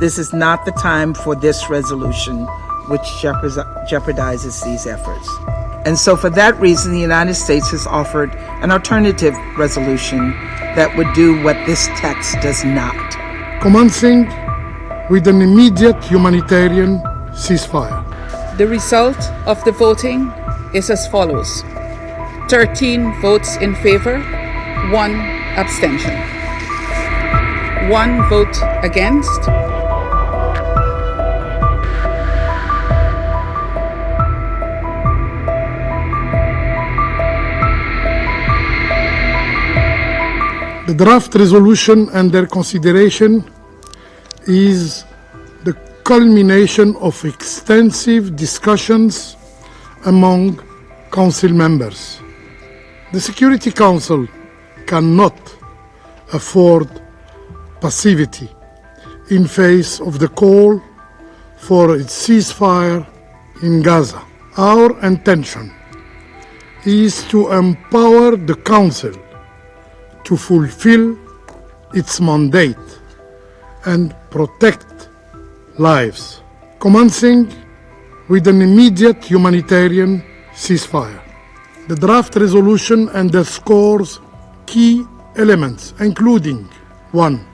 This is not the time for this resolution, which jeopardizes these efforts. And so for that reason, the United States has offered an alternative resolution that would do what this text does not. Commencing with an immediate humanitarian ceasefire. The result of the voting is as follows: 13 votes in favor, 1 abstention, 1 vote against, The draft resolution under consideration is the culmination of extensive discussions among Council members. The Security Council cannot afford passivity in face of the call for a ceasefire in Gaza. Our intention is to empower the Council to fulfill its mandate and protect lives, commencing with an immediate humanitarian ceasefire. The draft resolution underscores key elements, including 1.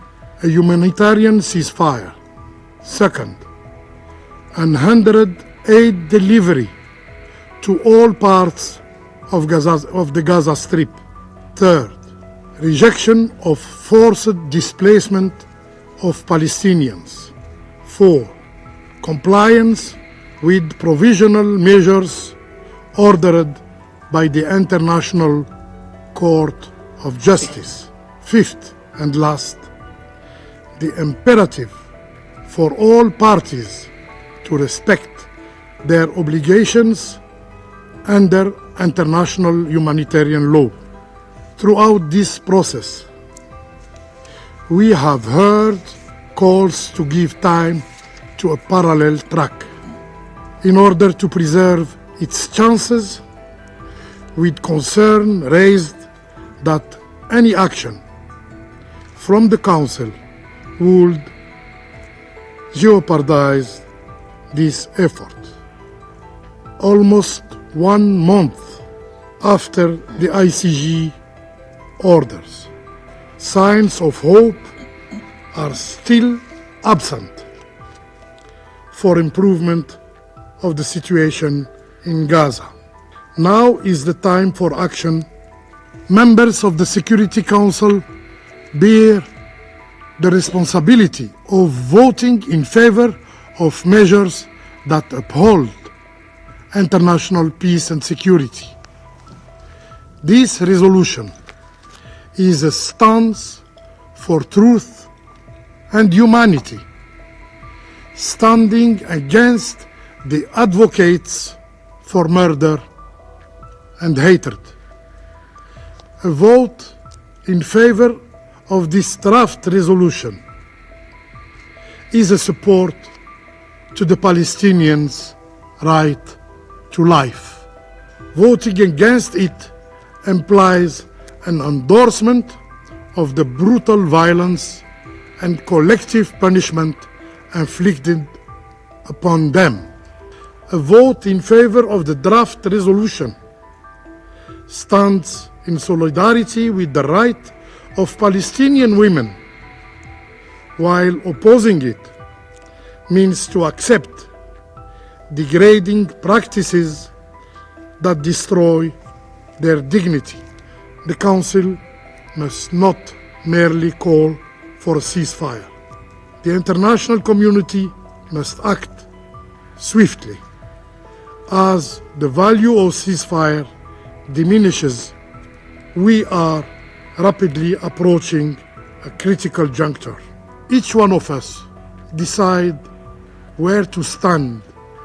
A humanitarian ceasefire. 2. Unhindered aid delivery to all parts of the Gaza Strip. 3. Rejection of forced displacement of Palestinians. 4. Compliance with provisional measures ordered by the International Court of Justice. 5th and last, the imperative for all parties to respect their obligations under international humanitarian law. Throughout this process, we have heard calls to give time to a parallel track in order to preserve its chances, with concern raised that any action from the Council would jeopardize this effort. Almost 1 month after the ICG orders, signs of hope are still absent for improvement of the situation in Gaza. Now is the time for action. Members of the Security Council bear the responsibility of voting in favor of measures that uphold international peace and security. This resolution is a stance for truth and humanity, standing against the advocates for murder and hatred. A vote in favor of this draft resolution is a support to the Palestinians' right to life. Voting against it implies an endorsement of the brutal violence and collective punishment inflicted upon them. A vote in favor of the draft resolution stands in solidarity with the right of Palestinian women, while opposing it means to accept degrading practices that destroy their dignity. The Council must not merely call for a ceasefire. The international community must act swiftly. As the value of ceasefire diminishes, we are rapidly approaching a critical juncture. Each one of us decide where to stand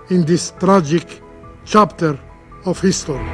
in this tragic chapter of history.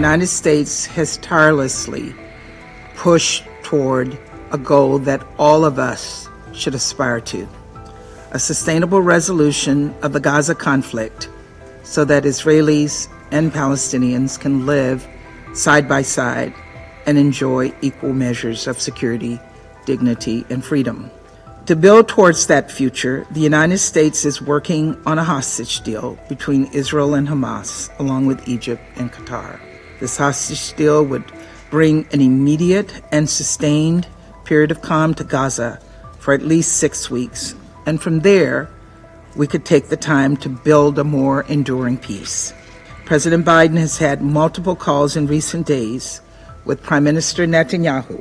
United States has tirelessly pushed toward a goal that all of us should aspire to: a sustainable resolution of the Gaza conflict so that Israelis and Palestinians can live side by side and enjoy equal measures of security, dignity, and freedom. To build towards that future, the United States is working on a hostage deal between Israel and Hamas, along with Egypt and Qatar. This hostage deal would bring an immediate and sustained period of calm to Gaza for at least 6 weeks, and from there, we could take the time to build a more enduring peace. President Biden has had multiple calls in recent days with Prime Minister Netanyahu,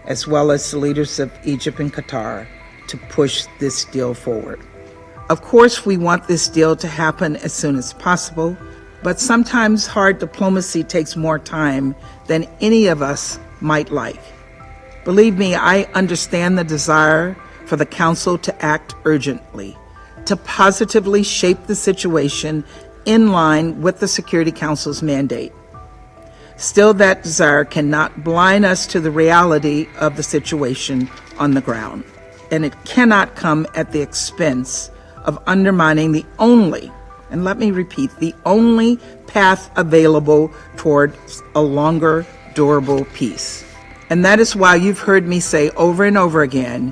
as well as the leaders of Egypt and Qatar, to push this deal forward. Of course, we want this deal to happen as soon as possible, but sometimes hard diplomacy takes more time than any of us might like. Believe me, I understand the desire for the Council to act urgently, to positively shape the situation in line with the Security Council's mandate. Still, that desire cannot blind us to the reality of the situation on the ground, and it cannot come at the expense of undermining the only, and let me repeat, the only path available toward a longer, durable peace. And that is why you've heard me say over and over again,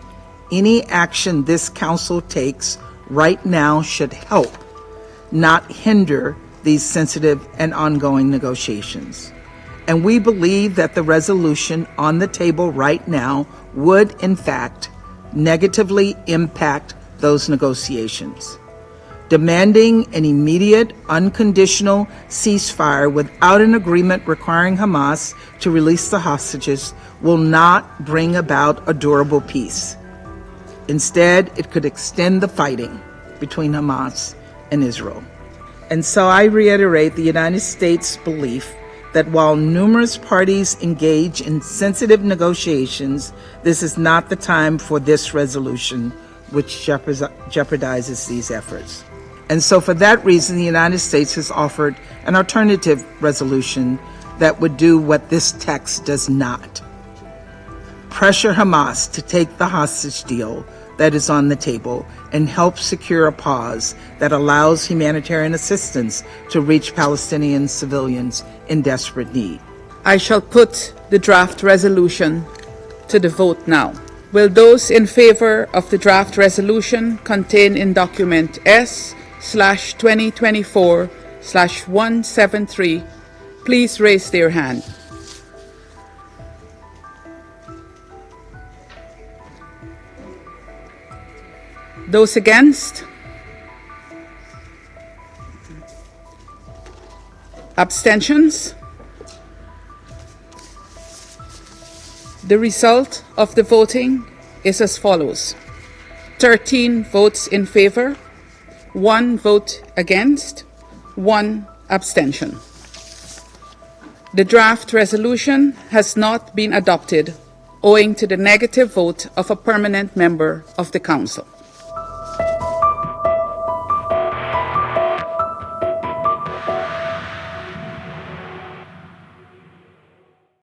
any action this Council takes right now should help, not hinder, these sensitive and ongoing negotiations. And we believe that the resolution on the table right now would, in fact, negatively impact those negotiations. Demanding an immediate, unconditional ceasefire without an agreement requiring Hamas to release the hostages will not bring about a durable peace. Instead, it could extend the fighting between Hamas and Israel. And so I reiterate the United States' belief that while numerous parties engage in sensitive negotiations, this is not the time for this resolution, which jeopardizes these efforts. And so for that reason, the United States has offered an alternative resolution that would do what this text does not: pressure Hamas to take the hostage deal that is on the table and help secure a pause that allows humanitarian assistance to reach Palestinian civilians in desperate need. I shall put the draft resolution to the vote now. Will those in favor of the draft resolution contained in document S/2024/173 please raise their hand? Those against? Abstentions? The result of the voting is as follows: 13 votes in favor, 1 vote against, 1 abstention. The draft resolution has not been adopted owing to the negative vote of a permanent member of the Council.